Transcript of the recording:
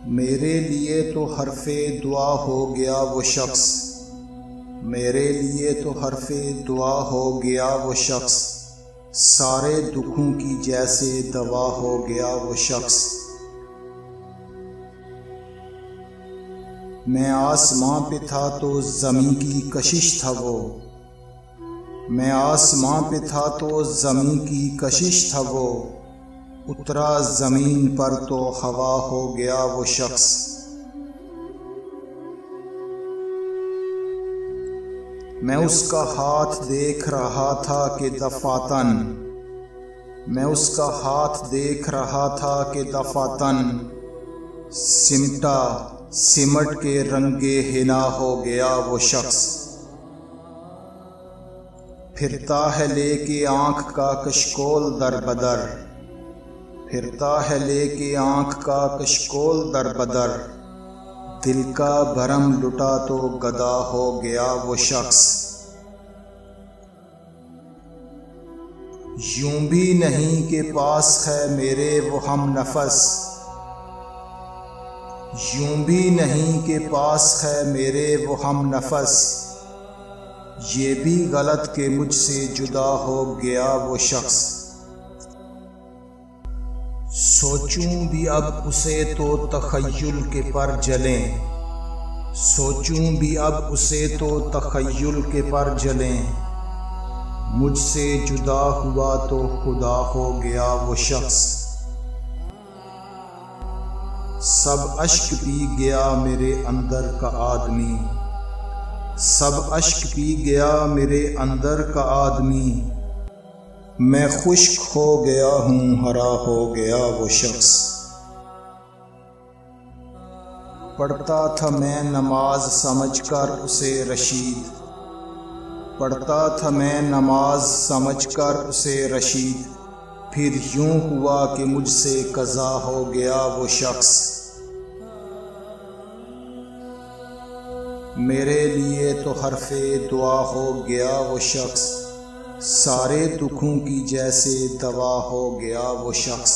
मेरे लिए तो हरफ़े दुआ हो गया वो शख्स, मेरे लिए तो हरफ़े दुआ हो गया वो शख्स, सारे दुखों की जैसे दवा हो गया वो शख्स। मैं आसमां पे था तो ज़मीं की कशिश था वो, मैं आसमां पे था तो ज़मीं की कशिश था वो, उतरा ज़मीन पर तो हवा हो गया वो शख्स। मैं उसका हाथ देख रहा था कि दफातन, मैं उसका हाथ देख रहा था कि दफातन, सिमटा सिमट के रंगे हिना हो गया वो शख्स। फिरता है लेके आँख का कशकोल दर बदर, फिरता है लेके आँख का कशकोल दर बदर, दिल का भरम लुटा तो गदा हो गया वो शख्स। यूं भी नहीं के पास है मेरे वो हम नफस, यूं भी नहीं के पास है मेरे वो हम नफस, ये भी गलत के मुझसे जुदा हो गया वो शख्स। सोचूं भी अब उसे तो तख़य्युल के पर जलें, सोचूं भी अब उसे तो तख़य्युल के पर जलें, मुझसे जुदा हुआ तो खुदा हो गया वो शख्स। सब अश्क पी गया मेरे अंदर का आदमी, सब अश्क पी गया मेरे अंदर का आदमी, मैं खुश्क हो गया हूँ हरा हो गया वो शख्स। पढ़ता था मैं नमाज समझकर उसे रशीद, पढ़ता था मैं नमाज समझकर उसे रशीद, फिर यूं हुआ कि मुझसे कज़ा हो गया वो शख्स। मेरे लिए तो हरफ़े दुआ हो गया वो शख्स, सारे दुखों की जैसे दवा हो गया वो शख्स।